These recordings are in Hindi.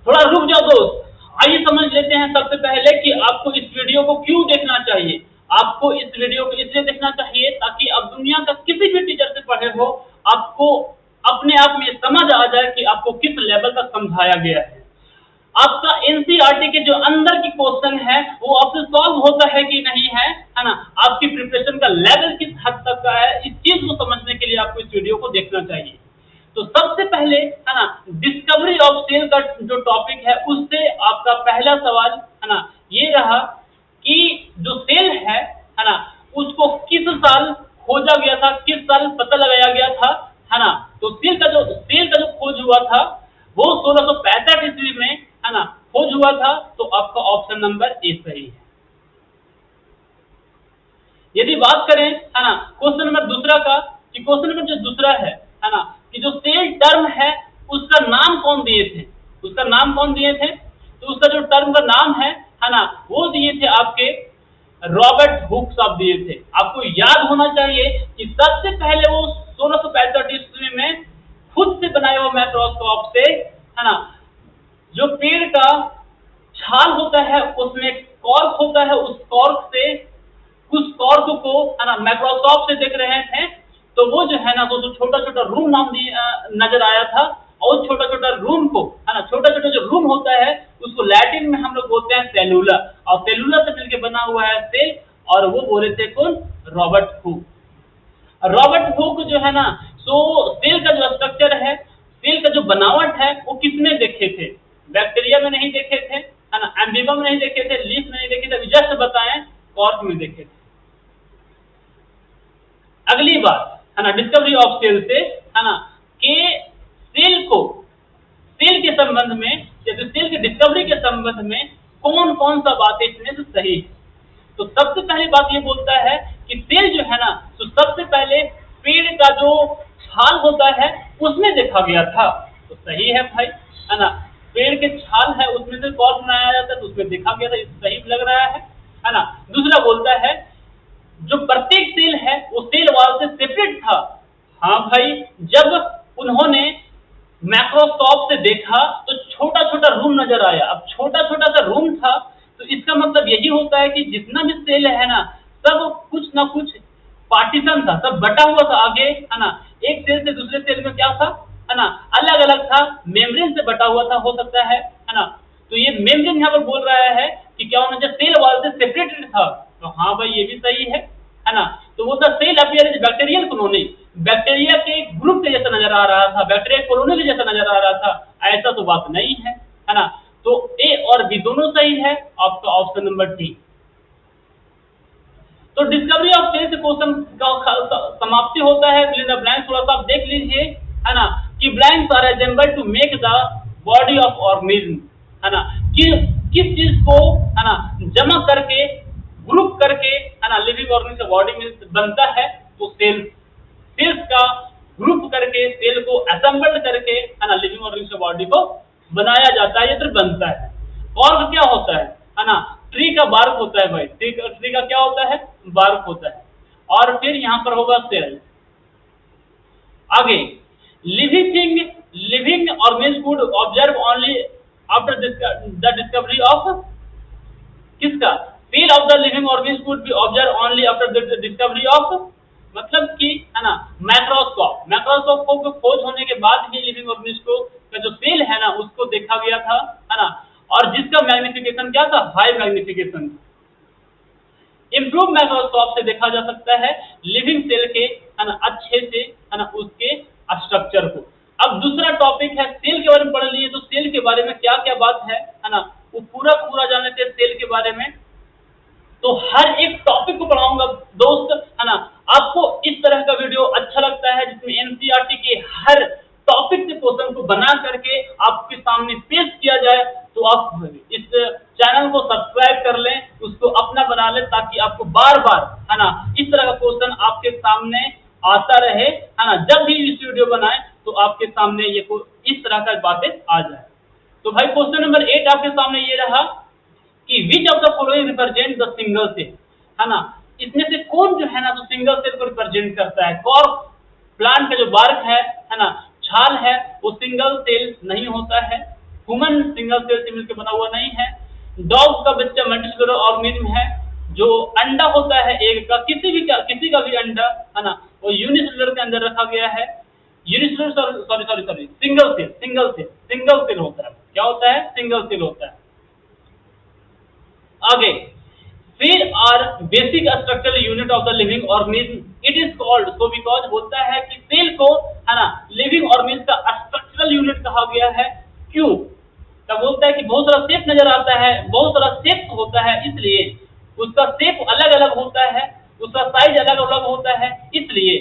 थोड़ा रुक जाओ दोस्त, आइए समझ लेते हैं सबसे पहले कि आपको इस वीडियो को क्यों देखना चाहिए। आपको इस वीडियो को इसलिए देखना चाहिए ताकि आप दुनिया का किसी भी टीचर से पढ़े हो, आपको अपने आप में समझ आ जाए कि आपको किस लेवल तक समझाया गया है। आपका एनसीईआरटी के जो अंदर की क्वेश्चन है वो आपसे सॉल्व होता है कि नहीं है ना, आपकी प्रिपरेशन का लेवल किस हद तक का है, इस चीज को समझने के लिए आपको इस वीडियो को देखना चाहिए। तो सबसे पहले है ना, डिस्कवरी ऑफ सेल का जो टॉपिक है उससे आपका पहला सवाल है ना ये रहा कि जो सेल है ना, उसको किस साल खोजा गया था, किस साल पता लगाया गया था, है ना। तो सेल का जो खोज हुआ था वो 1665 ईस्वी में है ना खोज हुआ था। तो आपका ऑप्शन नंबर ए सही है। यदि बात करें है ना क्वेश्चन नंबर दूसरा का, कि क्वेश्चन नंबर जो दूसरा है ना, कि जो सेल टर्म है उसका नाम कौन दिए थे, उसका नाम कौन दिए थे। तो उसका जो टर्म का नाम है ना, वो दिए थे आपके रॉबर्ट हुक साहब दिए थे। आपको याद होना चाहिए कि सबसे पहले वो 1665 ईस्वी में खुद से बनाए हुए माइक्रोस्कोप से है ना, जो पेड़ का छाल होता है उसमें कॉर्क होता है, उस कॉर्क से कुछ कॉर्क को है ना माइक्रोस्कोप से देख रहे थे। तो वो जो है ना तो छोटा छोटा रूम नाम नजर आया था, और छोटा छोटा रूम को है ना, छोटा छोटा जो रूम होता है उसको लैटिन में हम लोग बोलते हैं सेलुला, और सेलुला से मिलकर बना हुआ है सेल। और वो बोले थे कौन, रॉबर्ट हुक। रॉबर्ट हुक जो है ना, तो सेल का जो स्ट्रक्चर है, सेल का जो बनावट है वो किसने देखे थे, बैक्टीरिया में नहीं देखे थे है ना, एम्फीबा में नहीं देखे थे, लीफ में नहीं देखे थे, जस्ट बताएं कॉर्क में देखे थे। अगली बात है ना डिस्कवरी ऑफ सेल से है ना, कि सेल के संबंध में, जैसे सेल के डिस्कवरी के संबंध में कौन कौन सा बात है इसमें से सही है। तो सबसे पहली बात ये बोलता है कि सेल जो है ना, तो सबसे पहले पेड़ का जो छाल होता है उसमें देखा गया था। तो सही है भाई, है ना, पेड़ के छाल है उसमें से कॉर्क बनाया जाता है, तो उसमें देखा गया था, सही लग रहा है ना। दूसरा बोलता है जो प्रत्येक सेल है वो सेल वॉल से सेपरेट था। हाँ भाई, जब उन्होंने माइक्रोस्कोप से देखा तो छोटा छोटा रूम नजर आया। अब छोटा छोटा सा रूम था, तो इसका मतलब यही होता है कि जितना भी सेल है ना, सब कुछ ना कुछ पार्टीशन था, सब बटा हुआ था आगे है ना। एक सेल से दूसरे सेल में क्या था है ना, अलग अलग था, मेम्ब्रेन से बटा हुआ था, हो सकता है ना। तो ये मेम्ब्रेन यहाँ पर बोल रहा है कि क्या उन्होंने सेल वॉल से सेपरेटेड था। तो हाँ भाई, ये भी सही है ना। तो वो था cell appearance bacterial colony, bacteria के ग्रुप के जैसा नजर आ रहा था, बैक्टीरिया कॉलोनी के जैसा नजर आ रहा था, ऐसा तो बात नहीं है ना। तो ए और बी दोनों सही है, आपका ऑप्शन नंबर डी। तो डिस्कवरी ऑफ सेल से क्वेश्चन का समाप्ति होता है। फिल इन द ब्लैंक्स थोड़ा सा आप देख लीजिए है ना, कि blanks are assembled to make the body of organism, है ना, कि किस चीज को है ना जमा करके, ग्रुप करके है ना लिविंग ऑर्गेनिज्म का बॉडी में बनता है। तो सेल्स का ग्रुप करके, सेल को असेंबल्ड करके है ना लिविंग ऑर्गेनिज्म का बॉडी को बनाया जाता है या फिर बनता है। और क्या होता है ना, ट्री का बार्क होता है भाई, ट्री का क्या होता है, बार्क होता है। और फिर यहाँ पर होगा सेल। आगे living organism could observe only after the discovery of किसका, cell of the living organism could be observe only after the discovery of, मतलब कि है ना माइक्रोस्कोप को खोज होने के बाद ही लिविंग ऑर्गेनिज्म को का जो सेल है ना उसको देखा गया था, है ना। और जिसका मैग्निफिकेशन क्या था, हाई मैग्निफिकेशन। इम्प्रूव माइक्रोस्कोप से देखा जा सकता है लिविंग सेल के है ना अच्छे से है ना उसके स्ट्रक्चर को। अब दूसरा टॉपिक है सेल के बारे में पढ़ लिए, तो सेल के बारे में क्या क्या बात है ना, वो पूरा जान लेते हैं सेल के बारे में। तो हर एक टॉपिक को पढ़ाऊंगा दोस्त, है ना। आपको इस तरह का वीडियो अच्छा लगता है जिसमें एनसीईआरटी के हर टॉपिक से क्वेश्चन को बना करके आपके सामने पेश किया जाए, तो आप इस चैनल को सब्सक्राइब कर लें, उसको अपना बना लें, ताकि आपको बार बार है ना इस तरह का क्वेश्चन आपके सामने आता रहे, है ना। जब भी इस वीडियो बनाए तो आपके सामने ये इस तरह का बातें आ जाए। तो भाई क्वेश्चन नंबर 8 आपके सामने ये रहा कि which of the following represent the single cell, है ना, इसमें से कौन जो है ना तो सिंगल सेल को रिप्रेजेंट करता है। कॉर्क प्लांट का जो बार्क है ना, छाल है, वो सिंगल सेल नहीं होता है। ह्यूमन सिंगल सेल से मिलकर बना हुआ नहीं है। डॉग का बच्चा मल्टीसेलुलर ऑर्गेनिज्म है। जो अंडा होता है एग का, किसी का भी अंडा है ना, वो यूनिसेलुलर के अंदर रखा गया है। यूनिसेलुलर सॉरी सिंगल सेल होता है। क्या होता है? सिंगल सेल होता है। आगे, cell are basic structural unit of the living organism. It is called so because होता है कि सेल को है ना लिविंग ऑर्गेनिज्म का स्ट्रक्चरल यूनिट कहा गया है। क्यों? तब बोलता है कि बहुत सारा शेप नजर आता है, बहुत सारा शेप होता है, इसलिए उसका शेप अलग अलग होता है, उसका साइज अलग अलग होता है, इसलिए।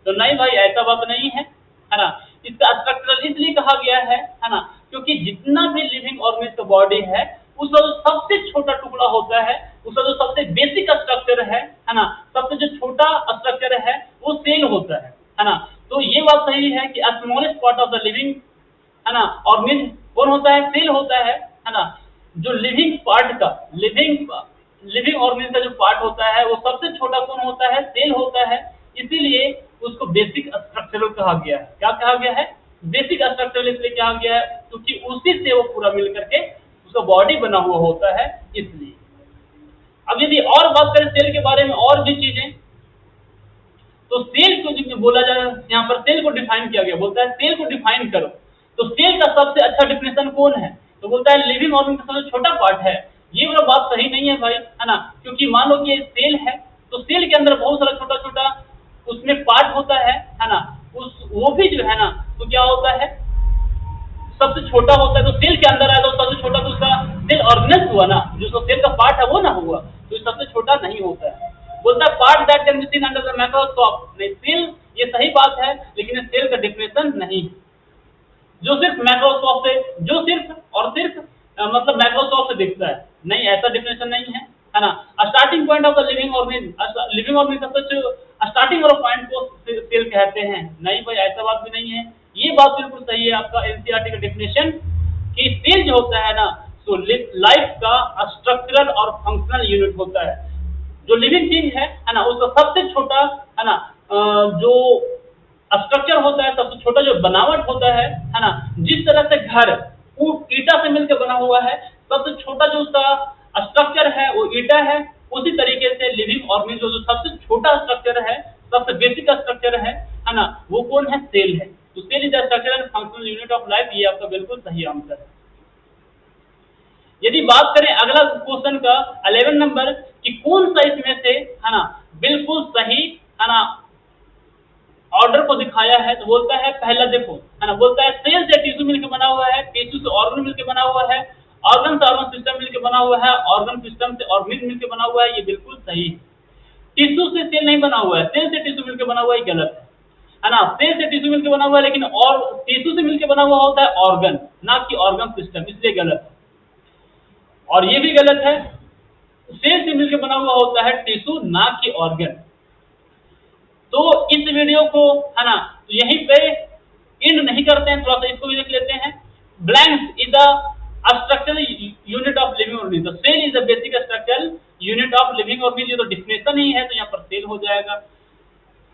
तो नहीं भाई, ऐसा बात नहीं है ना। इसका स्ट्रक्चरल इसलिए कहा गया है ना, क्योंकि जितना भी लिविंग ऑर्गेनिज्म का बॉडी है, उसका जो सबसे छोटा टुकड़ा होता है, उसका जो सबसे बेसिक स्ट्रक्चर है ना, सबसे जो छोटा स्ट्रक्चर है वो सेल होता है ना। तो ये बात सही है कि smallest part of the living है ना ऑर्गेनिज्म कौन होता है? सेल होता है ना। जो लिविंग पार्ट का लिविंग ऑर्गेनिज्म का जो पार्ट होता है वो सबसे छोटा कौन होता है? सेल होता है। इसीलिए उसको बेसिक स्ट्रक्चरल कहा गया है। क्या कहा गया है? बेसिक स्ट्रक्चरल इसलिए कहा गया है क्योंकि उसी से वो पूरा मिलकर के उसका बॉडी बना हुआ होता है, इसलिए। अब यदि और बात करें सेल के बारे में और भी चीजें, तो सेल को जो बोला जा रहा है यहाँ पर, सेल को डिफाइन किया गया। बोलता है सेल को डिफाइन करो। तो सेल का सबसे अच्छा डिफिनेशन कौन है? तो बोलता है लिविंग ऑर्गेनिज्म का सबसे छोटा पार्ट है। ये वाला बात सही नहीं है भाई, है ना, क्योंकि मान लो कि ये सेल है, तो सेल के अंदर बहुत सारा छोटा छोटा उसमें पार्ट होता है ना। वो भी जो है ना, तो क्या होता है? सबसे छोटा होता है। तो सेल के अंदर आया तो सबसे छोटा तो उसका सेल ऑर्गेनेज हुआ ना, जो सेल का पार्ट है वो ना हुआ, तो सबसे छोटा नहीं होता है। बोलता है part that can be seen under the microscope. नहीं, सेल ये सही बात है, लेकिन सेल का डेफिनेशन नहीं है जो सिर्फ माइक्रोस्कोप से, जो सिर्फ और सिर्फ मतलब माइक्रोस्कोप से दिखता है। नहीं, ऐसा डेफिनेशन नहीं है ना। Starting point of the living organism सबसे स्टार्टिंग वाला पॉइंट को सेल कहते हैं। नहीं भाई, ऐसा बात भी नहीं है। ये बात बिल्कुल सही है आपका एनसीईआरटी का डेफिनेशन कि सेल जो होता है ना, तो लाइफ का स्ट्रक्चरल और फंक्शनल यूनिट होता है। जो लिविंग थिंग है ना, उसका सबसे छोटा है ना जो स्ट्रक्चर होता है, सबसे छोटा जो बनावट होता है ना, जिस तरह से घर ईटा से मिलकर बना हुआ है, सबसे छोटा जो उसका स्ट्रक्चर है वो ईटा है। उसी तरीके से लिविंग ऑर्गेनिज्म जो सबसे छोटा स्ट्रक्चर है, सबसे बेसिक स्ट्रक्चर है ना, वो कौन है? सेल है। तो cell is the structure and functional unit of life. ये आपका बिल्कुल सही आंसर है। यदि बात करें अगला क्वेश्चन का 11 नंबर कि कौन सा इसमें से है ना बिल्कुल सही है ना ऑर्डर को दिखाया है, तो बोलता है पहला देखो है ना, बोलता है सेल से टिश्यू मिलकर बना हुआ है, टिश्यू से ऑर्गन मिलकर बना हुआ है, ऑर्गन से ऑर्गन सिस्टम मिलकर बना हुआ है, ऑर्गन सिस्टम से ऑर्गेनिज्म मिलकर बना हुआ है। ये बिल्कुल सही है। टिश्यू से सेल नहीं बना हुआ है, सेल से टिश्यू मिलकर बना हुआ है, गलत है ना। सेल से टिश्यू मिलकर बना हुआ है, लेकिन और टिश्यू से मिलकर बना हुआ होता है ऑर्गन, ना कि ऑर्गन सिस्टम, इसलिए गलत है। और ये भी गलत है, सेल से मिलकर बना हुआ होता है टिश्यू, ना कि ऑर्गन। तो इस वीडियो को है ना तो यहीं पे एंड नहीं करते हैं, थोड़ा सा इसको भी देख लेते हैं। Blanks is the structural unit of living organism. Cell is the basic structural unit of living organism. तो डिफिनेशन ही है, तो यहाँ पर सेल हो जाएगा।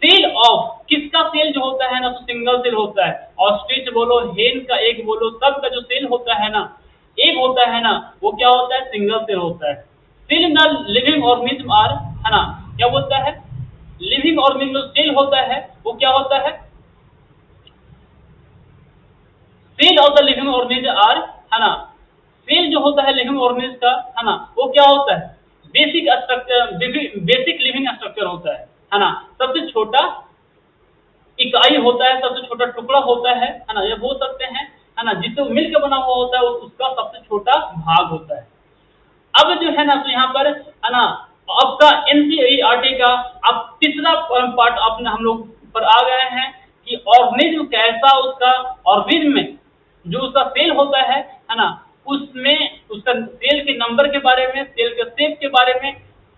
सेल ऑफ किसका सेल जो होता है ना, तो सिंगल सेल होता है। ऑस्ट्रिच बोलो, हेन का एग बोलो, सबका जो सेल होता है ना, एग होता है ना, वो क्या होता है? सिंगल सेल होता है। Cell in the living organism are है ना, क्या बोलता है? लिविंग ऑर्गेनिज्म सेल होता है वो क्या होता है? Cell of the living organism are है ना, सेल जो होता है लिविंग ऑर्गेनिज्म का है ना, वो क्या होता है? Basic structure, basic living structure होता है ना। सबसे छोटा इकाई होता है, सबसे छोटा टुकड़ा होता है ना, ये बोल सकते हैं है ना, जिससे मिलकर बना हुआ होता है उसका सबसे छोटा भाग होता है। अब जो है ना, तो यहाँ पर है ना आपका एनसीईआरटी का अब तीसरा पार्ट अपने हम लोग पर आ गए हैं कि ऑर्गेनिज्म कैसा, उसका ऑर्गेनिज्म में जो उसका सेल होता है ना, उसमें उसका सेल के नंबर के बारे में, सेल के शेप के बारे में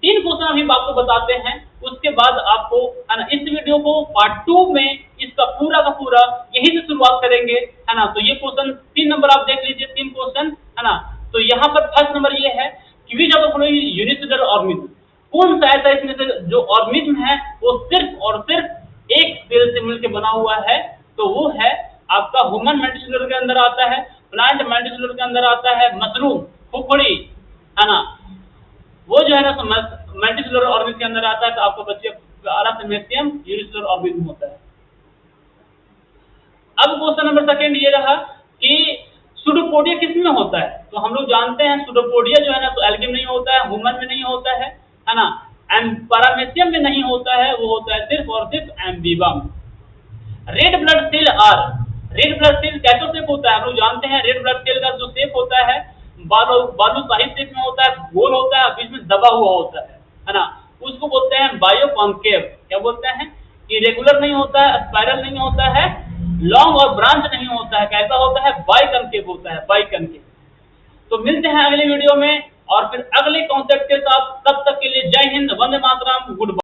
3 क्वेश्चन अभी आपको बताते हैं। उसके बाद आपको है ना इस वीडियो को पार्ट 2 में इसका पूरा का पूरा यही से शुरुआत करेंगे है ना। तो ये क्वेश्चन 3 नंबर आप देख लीजिए, 3 क्वेश्चन है ना। तो यहाँ पर फर्स्ट नंबर ये है कि which of the following unicellular organism, कौन सा ऐसा इसमें से जो ऑर्गेनिज्म है वो सिर्फ और सिर्फ एक सेल से मिलकर बना हुआ है? तो वो है आपका ह्यूमन मल्टीसेलुलर के अंदर आता है। प्लांट मल्टीसेलुलर के अंदर आता है मशरूम, खुखड़ी, है ना, वो जो है ना मल्टीसेलुलर ऑर्गेनिज्म के अंदर आता है। तो आपको बच्चे पैरामीशियम यूनिसेलुलर ऑर्गेनिज्म होता है। अब क्वेश्चन नंबर सेकंड ये रहा कि सुडोपोडिया किसमें होता है। तो हम लोग जानते हैं सुडोपोडिया जो है ना तो एल्गी में नहीं होता है, ह्यूमन में नहीं होता है ना, एंड पैरामीशियम में नहीं होता है, वो होता है सिर्फ और सिर्फ एम्बीबा में। Red blood cell are, red blood cell कैसे शेप होता है, हम लोग जानते हैं रेड ब्लड सेल का जो शेप होता है बालू साहिब शेप में होता है, गोल होता है, बीच में दबा हुआ होता है ना, उसको बोलते हैं बायोकॉन्केव। क्या बोलते हैं, इरेगुलर नहीं होता है, स्पाइरल नहीं होता है, लॉन्ग और ब्रांच नहीं होता है, कैसा होता है, बाइकॉन्केव होता है, बाइकॉन्केव। तो मिलते हैं अगले वीडियो में और फिर अगले कॉन्सेप्ट के साथ। तब तक के लिए जय हिंद, वंदे मातरम, गुड बाय।